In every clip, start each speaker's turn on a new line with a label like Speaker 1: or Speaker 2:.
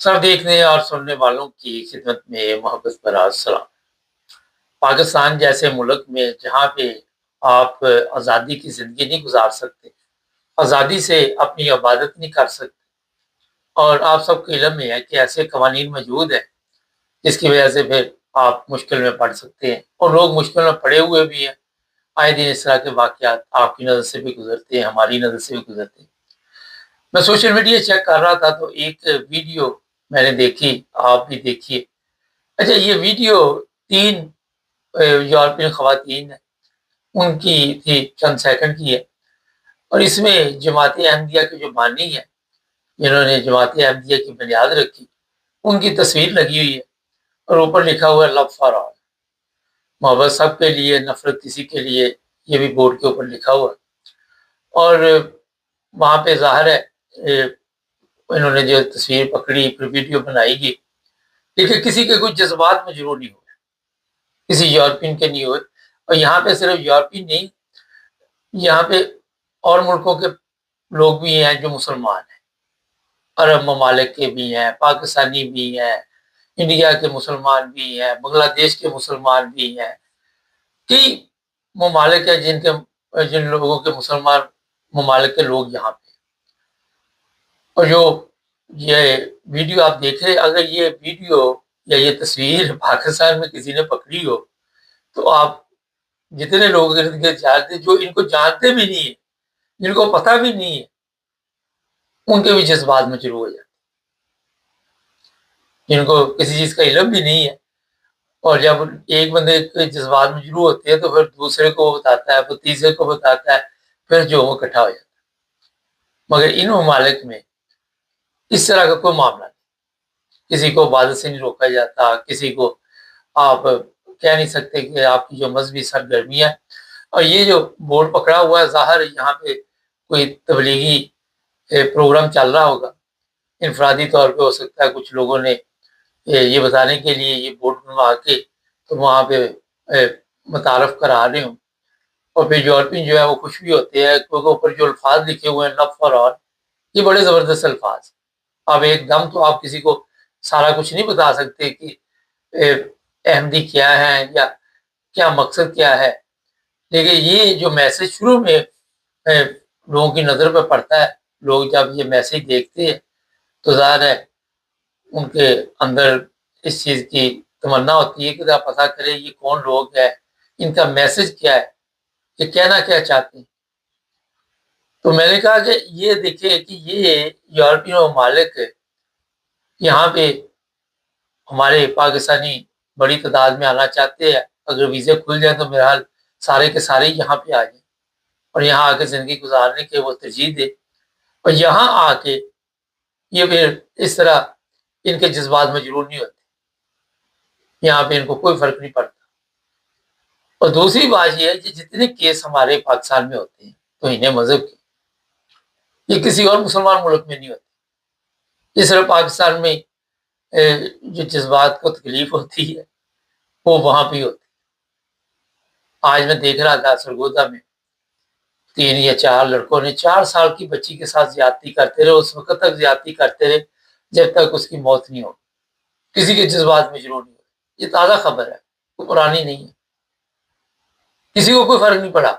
Speaker 1: سب دیکھنے اور سننے والوں کی خدمت میں محبت بھرا سلام۔ پاکستان جیسے ملک میں جہاں پہ آپ آزادی کی زندگی نہیں گزار سکتے، آزادی سے اپنی عبادت نہیں کر سکتے، اور آپ سب کو علم میں ہے کہ ایسے قوانین موجود ہیں جس کی وجہ سے پھر آپ مشکل میں پڑ سکتے ہیں، اور لوگ مشکل میں پڑے ہوئے بھی ہیں۔ آئے دن اس طرح کے واقعات آپ کی نظر سے بھی گزرتے ہیں، ہماری نظر سے بھی گزرتے ہیں۔ میں سوشل میڈیا چیک کر رہا تھا تو ایک ویڈیو میں نے دیکھی، آپ بھی دیکھیے۔ اچھا، یہ ویڈیو 3 یورپین خواتین ہیں، ان کی تھی، چند سیکنڈ کی ہے، اور اس میں جماعت احمدیہ کے جو بانی ہیں، جنہوں نے جماعت احمدیہ کی بنیاد رکھی، ان کی تصویر لگی ہوئی ہے، اور اوپر لکھا ہوا ہے لو فار آل، محبت سب کے لیے، نفرت کسی کے لیے، یہ بھی بورڈ کے اوپر لکھا ہوا ہے۔ اور وہاں پہ ظاہر ہے انہوں نے جو تصویر پکڑی، پھر ویڈیو بنائی گئی، لیکن کسی کے کوئی جذبات مجروح نہیں ہوئے، کسی یورپین کے نہیں ہوئے۔ اور یہاں پہ صرف یورپین نہیں، یہاں پہ اور ملکوں کے لوگ بھی ہیں جو مسلمان ہیں، عرب ممالک کے بھی ہیں، پاکستانی بھی ہیں، انڈیا کے مسلمان بھی ہیں، بنگلہ دیش کے مسلمان بھی ہیں، کئی ممالک ہیں جن لوگوں کے مسلمان ممالک کے لوگ یہاں پہ۔ اور جو یہ ویڈیو آپ دیکھ رہے، اگر یہ ویڈیو یا یہ تصویر پاکستان میں کسی نے پکڑی ہو تو آپ جتنے لوگ ارد گرد جانتے، جو ان کو جانتے بھی نہیں ہے، جن کو پتہ بھی نہیں ہے، ان کے بھی جذبات مجروح ہو جاتے، جن کو کسی چیز کا علم بھی نہیں ہے۔ اور جب ایک بندے کے جذبات مجروح ہوتے ہیں تو پھر دوسرے کو بتاتا ہے، پھر تیسرے کو بتاتا ہے، پھر جو وہ اکٹھا ہو جاتا ہے۔ مگر ان ممالک میں اس طرح کا کوئی معاملہ نہیں، کسی کو عبادت سے نہیں روکا جاتا، کسی کو آپ کہہ نہیں سکتے کہ آپ کی جو مذہبی سرگرمیاں، اور یہ جو بورڈ پکڑا ہوا ہے، ظاہر یہاں پہ کوئی تبلیغی پروگرام چل رہا ہوگا، انفرادی طور پہ ہو سکتا ہے کچھ لوگوں نے یہ بتانے کے لیے یہ بورڈ بنوا کے تو وہاں پہ متعارف کرا رہے ہوں، اور پھر یورپین جو ہے وہ خوش بھی ہوتے ہیں کیونکہ اوپر جو الفاظ لکھے ہوئے ہیں لو فار آل، یہ بڑے زبردست الفاظ۔ اب ایک دم تو آپ کسی کو سارا کچھ نہیں بتا سکتے کہ احمدی کیا ہے یا کیا مقصد کیا ہے، لیکن یہ جو میسج شروع میں لوگوں کی نظر پہ پڑتا ہے، لوگ جب یہ میسج دیکھتے ہیں تو ظاہر ہے ان کے اندر اس چیز کی تمنا ہوتی ہے کہ آپ پتہ کریں یہ کون لوگ ہیں، ان کا میسج کیا ہے، یہ کہنا کیا چاہتے ہیں۔ تو میں نے کہا کہ یہ دیکھیں کہ یہ یورپین ممالک یہاں پہ ہمارے پاکستانی بڑی تعداد میں آنا چاہتے ہیں، اگر ویزے کھل جائیں تو بہرحال سارے کے سارے یہاں پہ آ جائیں اور یہاں آ کے زندگی گزارنے کے وہ ترجیح دے، اور یہاں آ کے یہ پھر اس طرح ان کے جذبات مجروح نہیں ہوتے، یہاں پہ ان کو کوئی فرق نہیں پڑتا۔ اور دوسری بات یہ ہے کہ جتنے کیس ہمارے پاکستان میں ہوتے ہیں تو انہیں مذہب کے، یہ کسی اور مسلمان ملک میں نہیں ہوتے، یہ صرف پاکستان میں جو جذبات کو تکلیف ہوتی ہے وہ وہاں پہ ہوتی ہے۔ آج میں دیکھ رہا تھا سرگودا میں 3 یا 4 لڑکوں نے 4 سال کی بچی کے ساتھ زیادتی کرتے رہے، اس وقت تک زیادتی کرتے رہے جب تک اس کی موت نہیں ہو، کسی کے جذبات مجروح نہیں ہوئے۔ یہ تازہ خبر ہے، کوئی پرانی نہیں ہے، کسی کو کوئی فرق نہیں پڑا،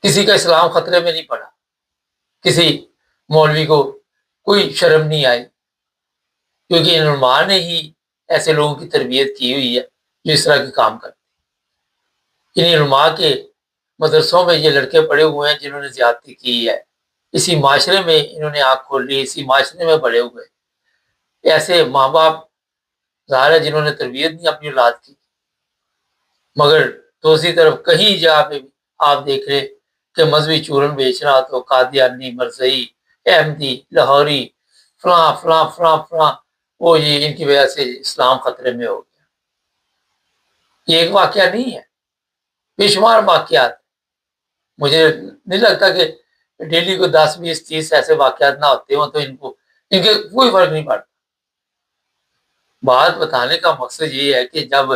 Speaker 1: کسی کا اسلام خطرے میں نہیں پڑا، کسی مولوی کو کوئی شرم نہیں آئی، کیونکہ ان علماء نے ہی ایسے لوگوں کی تربیت کی ہوئی ہے جو اس طرح کے کام کرتے ہیں۔ ان علماء کے مدرسوں میں یہ لڑکے پڑے ہوئے ہیں جنہوں نے زیادتی کی ہے، اسی معاشرے میں انہوں نے آنکھ کھول لی، اسی معاشرے میں بڑے ہوئے، ایسے ماں باپ ظاہر ہے جنہوں نے تربیت نہیں اپنی اولاد کی۔ مگر دوسری طرف کہیں جہاں پہ آپ دیکھ رہے کہ مذہبی چورن بیچ رہا تو قادیانی، مرزئی، احمدی، لاہوری، فلاں فلاں فلاں فلاں، وہ یہ ان کی وجہ سے اسلام خطرے میں ہو گیا۔ یہ ایک واقعہ نہیں ہے، بے شمار واقعات۔ مجھے نہیں لگتا کہ ڈیلی کو 10 20 30 ایسے واقعات نہ ہوتے ہوں تو ان کے کوئی فرق نہیں پڑتا۔ بات بتانے کا مقصد یہ ہے کہ جب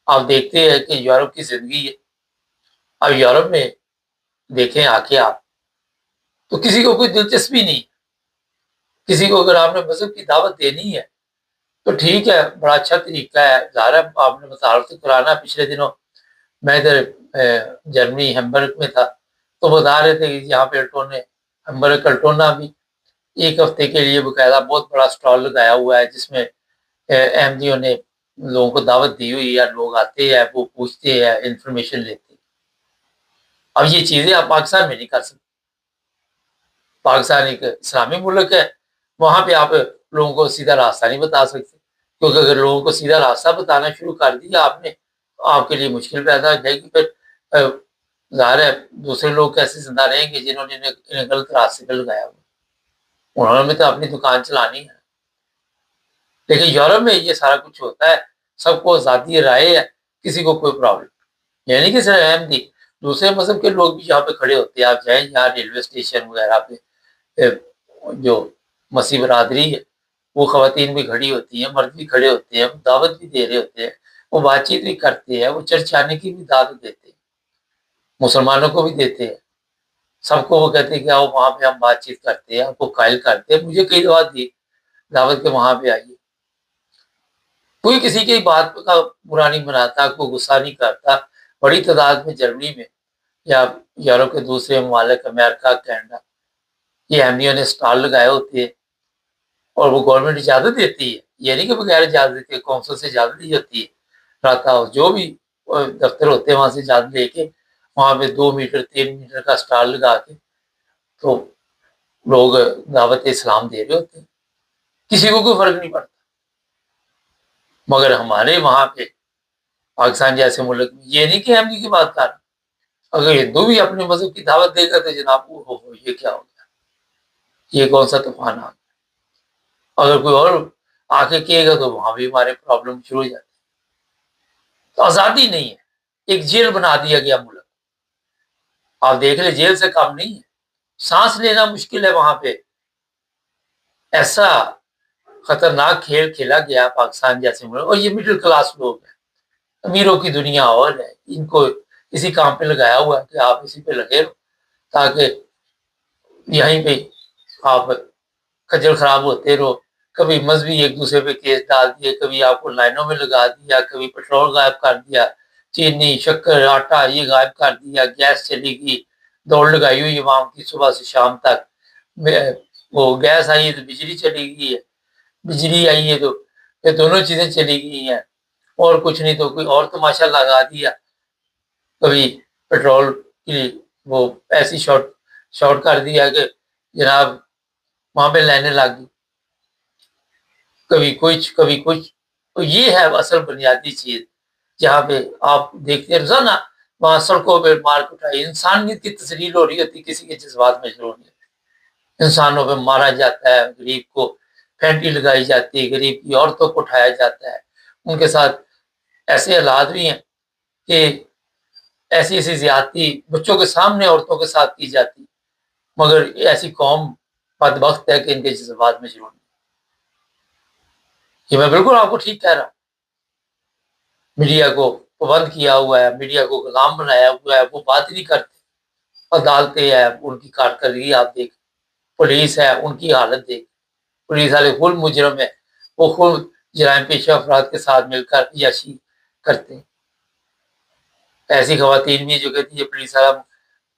Speaker 1: آپ دیکھتے ہیں کہ یورپ کی زندگی ہے، اب یورپ میں دیکھیں آ کے آپ تو کسی کو کوئی دلچسپی نہیں، کسی کو اگر آپ نے مذہب کی دعوت دینی ہے تو ٹھیک ہے، بڑا اچھا طریقہ ہے، ظاہر ہے آپ نے متعارف تو کرانا۔ پچھلے دنوں میں ادھر جرمنی ہیمبرگ میں تھا تو بتا رہے تھے کہ یہاں پہ الٹونے ہیمبرگ الٹونا بھی ایک ہفتے کے لیے باقاعدہ بہت بڑا اسٹال لگایا ہوا ہے، جس میں احمدیوں نے لوگوں کو دعوت دی ہوئی ہے، لوگ آتے ہیں، وہ پوچھتے ہیں، انفارمیشن لیتے ہیں۔ اب یہ چیزیں آپ پاکستان میں نہیں کر سکتے۔ پاکستان ایک اسلامی ملک ہے، وہاں پہ آپ لوگوں کو سیدھا راستہ نہیں بتا سکتے، کیونکہ اگر لوگوں کو سیدھا راستہ بتانا شروع کر دیا آپ نے، آپ کے لیے مشکل پیدا ہو جائے گی۔ پھر ظاہر ہے دوسرے لوگ کیسے زندہ رہیں گے جنہوں نے انہیں غلط راستے پہ لگایا ہوا، انہوں نے تو اپنی دکان چلانی ہے۔ لیکن یورپ میں یہ سارا کچھ ہوتا ہے، سب کو آزادی رائے ہے، کسی کو کوئی پرابلم، یعنی کہ صرف احمدی، دوسرے مذہب کے لوگ بھی یہاں پہ کھڑے ہوتے ہیں۔ آپ جائیں یہاں ریلوے اسٹیشن وغیرہ پہ، جو مسیح برادری ہے وہ خواتین بھی کھڑی ہوتی ہیں، مرد بھی کھڑے ہوتے ہیں، دعوت بھی دے رہے ہوتے ہیں، وہ بات چیت بھی کرتے ہیں، وہ چرچ آنے کی بھی دعوت دیتے ہیں، مسلمانوں کو بھی دیتے ہیں، سب کو وہ کہتے ہیں کہ آؤ وہاں پہ ہم بات چیت کرتے ہیں، آپ کو قائل کرتے ہیں۔ مجھے کئی دفعہ دی دعوت کے وہاں پہ آئیے، کوئی کسی کی بات کا برا نہیں بناتا، کوئی غصہ نہیں کرتا۔ بڑی تعداد میں جرمنی میں یا یورپ کے دوسرے ممالک، امریکہ، کینیڈا، یہ احمدیوں نے اسٹال لگائے ہوتے ہیں اور وہ گورنمنٹ اجازت دیتی ہے، یہ نہیں کہ بغیر اجازت کے، کونسل سے اجازت دی جاتی ہے، رات ہاؤس جو بھی دفتر ہوتے ہیں وہاں سے اجازت لے کے وہاں پہ 2 میٹر 3 میٹر کا اسٹال لگا کے تو لوگ دعوت اسلام دے رہے ہوتے ہیں، کسی کو کوئی فرق نہیں پڑتا۔ مگر ہمارے وہاں پہ پاکستان جیسے ملک میں یہ نہیں کہ احمدی کی بات کر، اگر ہندو بھی اپنے مذہب کی دعوت دے گا تو جناب یہ کیا ہو گیا، یہ کون سا طوفان آ گیا۔ اگر کوئی اور آ کے کہے گا تو وہاں بھی ہمارے پرابلم شروع ہو جاتے ہیں۔ تو آزادی نہیں ہے، ایک جیل بنا دیا گیا ملک۔ آپ دیکھ لیں جیل سے کم نہیں ہے، سانس لینا مشکل ہے وہاں پہ، ایسا خطرناک کھیل کھیلا گیا پاکستان جیسے ملک۔ اور یہ مڈل کلاس لوگ ہیں، امیروں کی دنیا اور ہے، ان کو اسی کام پہ لگایا ہوا ہے کہ آپ اسی پہ لگے رہو تاکہ یہیں پہ آپ کھجل خراب ہوتے رہو۔ کبھی مذہبی ایک دوسرے پہ کیس ڈال دیے، کبھی آپ کو لائنوں میں لگا دیا، کبھی پیٹرول غائب کر دیا، چینی، شکر، آٹا یہ غائب کر دیا، گیس چلی گئی، دوڑ لگائی ہوئی عوام کی صبح سے شام تک۔ وہ گیس آئی ہے تو بجلی چلی گئی ہے، بجلی آئی ہے تو یہ دونوں چیزیں چلی گئی ہیں، اور کچھ نہیں تو کوئی اور تماشا لگا دیا۔ کبھی پیٹرول کی وہ ایسی شارٹ کر دیا کہ جناب وہاں پہ لائنیں لگ گئی، کبھی کچھ کبھی کچھ۔ تو یہ ہے اصل بنیادی چیز جہاں پہ آپ دیکھتے ہیں روزانہ وہاں سڑکوں پہ مار کٹائی، انسانیت کی تسلیل ہو رہی ہوتی، کسی کے جذبات میں ضرور نہیں ہوتی۔ انسانوں پہ مارا جاتا ہے، غریب کو پھینٹی لگائی جاتی ہے، غریب کی عورتوں کو اٹھایا جاتا ہے، ان کے ساتھ ایسے حالات بھی ہیں کہ ایسی ایسی زیادتی بچوں کے سامنے عورتوں کے ساتھ کی جاتی، مگر ایسی قوم بدبخت ہے کہ ان کے جذبات میں ضرور نہیں۔ یہ میں بالکل آپ کو ٹھیک کہہ رہا ہوں۔ میڈیا کو پابند کیا ہوا ہے، میڈیا کو غلام بنایا ہوا ہے، وہ بات نہیں کرتے۔ عدالتیں ہیں، ان کی کارکردگی آپ دیکھ، پولیس ہے ان کی حالت دیکھ، پولیس والے خود مجرم ہے، وہ خود جرائم پیشہ افراد کے ساتھ مل کر عیاشی کرتے ہیں۔ ایسی خواتین بھی جو کہتی ہے پولیس والا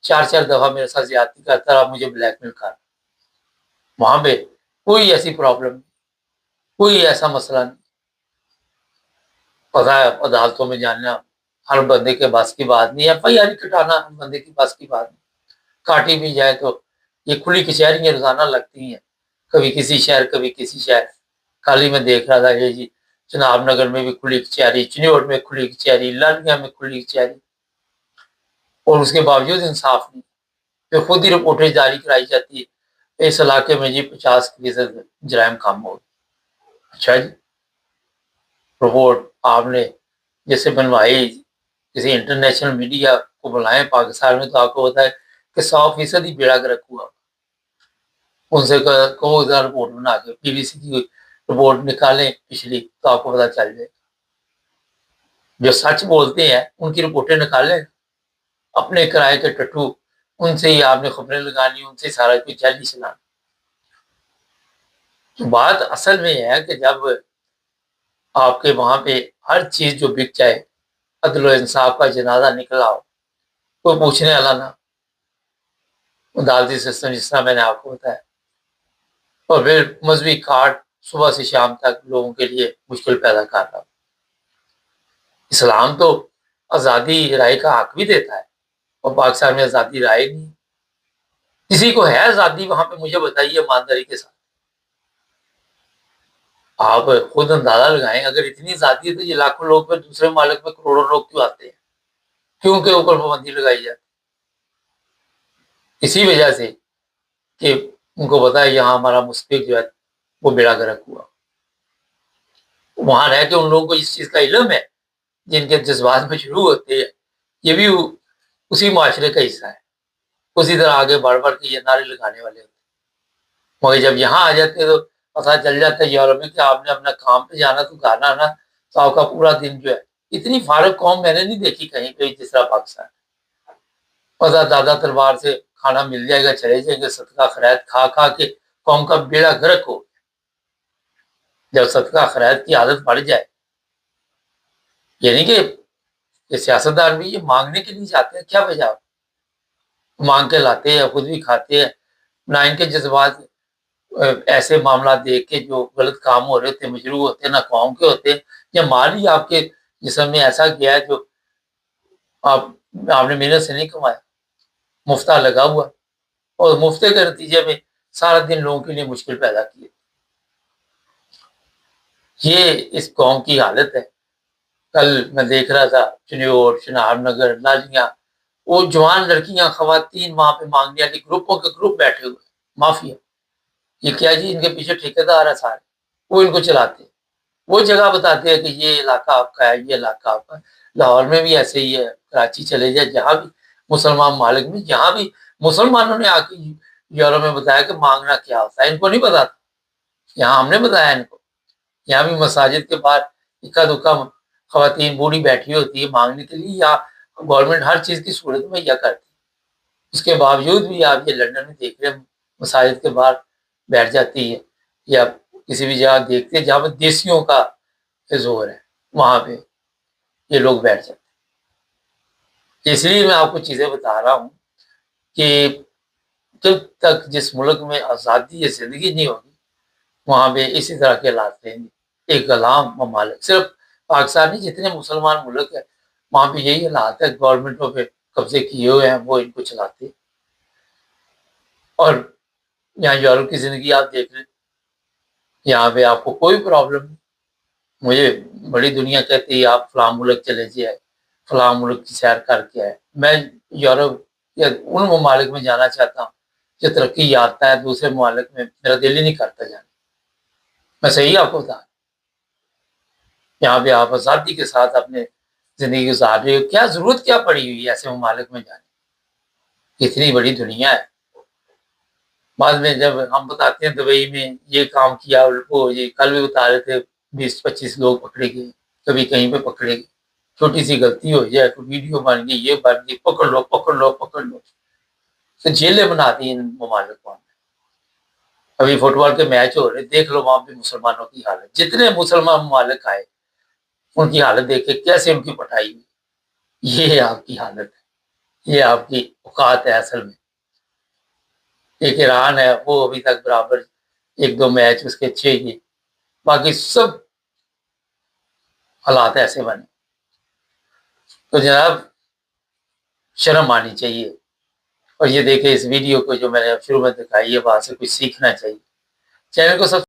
Speaker 1: 4 دفعہ میرے ساتھ زیادتی کرتا رہا، مجھے بلیک میل کر۔ وہاں پہ کوئی ایسی پرابلم نہیں، کوئی ایسا مسئلہ نہیں۔ پتا ہے عدالتوں میں جاننا ہر بندے کے بس کی بات نہیں ہے، ایف آئی آر کٹانا ہر بندے کی بس کی بات نہیں۔ کاٹی بھی جائے تو یہ کھلی کچہریاں روزانہ لگتی ہیں، کبھی کسی شہر کبھی کسی شہر۔ کل ہی میں دیکھ رہا تھا یہ جی جناب نگر میں بھی کھلی کچہری، چنیوٹ میں کھلی کچہری، لالیاں میں کھلی کچہری، اور اس کے باوجود انصاف نہیں۔ پھر خود ہی رپورٹیں جاری کرائی جاتی ہے اس علاقے میں جی 50% جرائم کم ہو گئے۔ اچھا جی، رپورٹ آپ نے جیسے بنوائی، کسی انٹرنیشنل میڈیا کو بلائیں پاکستان میں تو آپ کو بتائے کہ 100% ہی بیڑا گرک ہوا۔ ان سے کہو ذرا رپورٹ بنا کے پی بی سی کی رپورٹ نکالیں پچھلی تو آپ کو پتا چل جائے۔ جو سچ بولتے ہیں ان کی رپورٹیں نکالیں، اپنے کرائے کے ٹٹو ان سے ہی آپ نے خبریں لگانی، ان سے سارا کچھ جلدی چلانا۔ تو بات اصل میں یہ ہے کہ جب آپ کے وہاں پہ ہر چیز جو بک جائے، عدل و انصاف کا جنازہ نکلا ہو، کوئی پوچھنے والا نہ، عدالتی سسٹم جس طرح میں نے آپ کو بتایا، اور پھر مذہبی کاٹ صبح سے شام تک لوگوں کے لیے مشکل پیدا کر رہا. اسلام تو آزادی رائے کا حق بھی دیتا ہے، اور پاکستان میں آزادی رائے نہیں. کسی کو ہے آزادی وہاں پہ؟ مجھے بتائیے ایمانداری کے ساتھ. آپ خود اندازہ لگائیں، اگر اتنی آزادی ہے تو یہ لاکھوں لوگ پہ دوسرے مالک میں کروڑوں لوگ کیوں آتے ہیں؟ کیوں کے اوپر پابندی لگائی جاتی؟ اسی وجہ سے کہ ان کو پتا ہے یہاں ہمارا مستقبل جو ہے وہ بیڑا گرک ہوا. وہاں رہ کے ان لوگوں کو اس چیز کا علم ہے، جن کے جذبات میں شروع ہوتے ہیں، یہ بھی اسی معاشرے کا حصہ ہے، اسی طرح آگے بڑھ بڑھ کے یہ نعرے لگانے والے ہوتے ہیں. مگر جب یہاں آ جاتے ہیں تو پتا چل جاتا ہے یورپ میں کہ آپ نے اپنا کام پہ جانا تو گانا آنا، تو آپ کا پورا دن جو ہے، اتنی فارغ قوم میں نے نہیں دیکھی کہیں پہ جس طرح پاکستان. پتا دادا تلوار سے کھانا مل جائے گا، چلے جائیں گے، صدقہ خیرات کھا کھا کے قوم کا بیڑا گرک ہو. جب صدقہ خیرات کی عادت بڑھ جائے، یعنی کہ یہ سیاستدان بھی یہ مانگنے کے لیے جاتے ہیں، کیا وجہ؟ مانگ کے لاتے ہیں، خود بھی کھاتے ہیں، نہ ان کے جذبات ایسے معاملات دیکھ کے جو غلط کام ہو رہے ہوتے ہیں مجروح ہوتے ہیں، نہ قوم کے ہوتے ہیں. یا مال ہی آپ کے جسم میں ایسا گیا ہے جو آپ نے محنت سے نہیں کمایا، مفتہ لگا ہوا، اور مفتے کے نتیجے میں سارا دن لوگوں کے لیے مشکل پیدا کی. یہ اس قوم کی حالت ہے. کل میں دیکھ رہا تھا چنیور، شنار نگر، لالیاں، وہ جوان لڑکیاں، خواتین وہاں پہ مانگنے والی گروپوں کے گروپ بیٹھے ہوئے، مافیا. یہ کیا جی؟ ان کے پیچھے ٹھیکیدار ہے سارے، وہ ان کو چلاتے ہیں، وہ جگہ بتاتے ہیں کہ یہ علاقہ آپ کا ہے، یہ علاقہ آپ کا ہے. لاہور میں بھی ایسے ہی ہے، کراچی چلے جائے، جہاں بھی مسلمان ممالک میں، جہاں بھی مسلمانوں نے آ کے یورپ میں بتایا کہ مانگنا کیا ہوتا ہے، ان کو نہیں پتا تھا. یہاں ہم نے بتایا ان کو. یہاں بھی مساجد کے باہر اکا دکا خواتین بوڑھی بیٹھی ہوتی ہے مانگنے کے لیے، یا گورنمنٹ ہر چیز کی صورت میں یا کرتی. اس کے باوجود بھی آپ یہ لندن میں دیکھ رہے ہیں، مساجد کے باہر بیٹھ جاتی ہے، یا کسی بھی جگہ دیکھتے ہیں جہاں پہ دیسیوں کا زور ہے، وہاں پہ یہ لوگ بیٹھ جاتے ہیں. اس لیے میں آپ کو چیزیں بتا رہا ہوں کہ جب تک جس ملک میں آزادی یا زندگی نہیں ہوگی، وہاں پہ اسی طرح کے حالات رہیں گے. ایک غلام ممالک، صرف پاکستان نہیں، جتنے مسلمان ملک ہیں وہاں پہ یہی حالات ہے. گورنمنٹوں پہ قبضے کیے ہوئے ہیں، وہ ان کو چلاتے ہیں. اور یہاں یورپ کی زندگی آپ دیکھ لیں، یہاں پہ آپ کو کوئی پرابلم نہیں. مجھے بڑی دنیا کہتی ہے آپ فلاں ملک چلے جائے، فلاں ملک کی سیر کر کے آئے. میں یورپ یا ان ممالک میں جانا چاہتا ہوں جو ترقی یافتہ ہے، دوسرے ممالک میں میرا دل ہی نہیں کرتا جانے. میں صحیح آپ کو بتا، یہاں پہ آپ آزادی کے ساتھ اپنے زندگی گزار رہے ہو، کیا ضرورت کیا پڑی ہوئی ہے ایسے ممالک میں جانے؟ اتنی بڑی دنیا ہے. بعد میں جب ہم بتاتے ہیں دبئی میں یہ کام کیا، وہ یہ کل بھی بتا رہے تھے 20-25 لوگ پکڑے گئے، کبھی کہیں پہ پکڑے گئے، چھوٹی سی غلطی ہو جائے تو ویڈیو بن گئی، یہ بن گئی، پکڑ لو پکڑ لو پکڑ لو. تو جیلیں بنا دی ان ممالک کو. ابھی فٹ بال کے میچ ہو رہے، دیکھ لو وہاں پہ مسلمانوں کی حالت. جتنے مسلمان ممالک آئے ان کی حالت دیکھے کیسے ان کی پٹائی ہوئی. یہ آپ کی حالت ہے، یہ آپ کی اوقات ہے اصل میں. ایک ایران ہے، وہ ابھی تک برابر 1-2 میچ اس کے اچھے ہی، باقی سب حالات ایسے بنے. تو جناب شرم آنی چاہیے. اور یہ دیکھیں اس ویڈیو کو جو میں نے شروع میں دکھائی ہے، وہاں سے کچھ سیکھنا چاہیے. چینل کو سب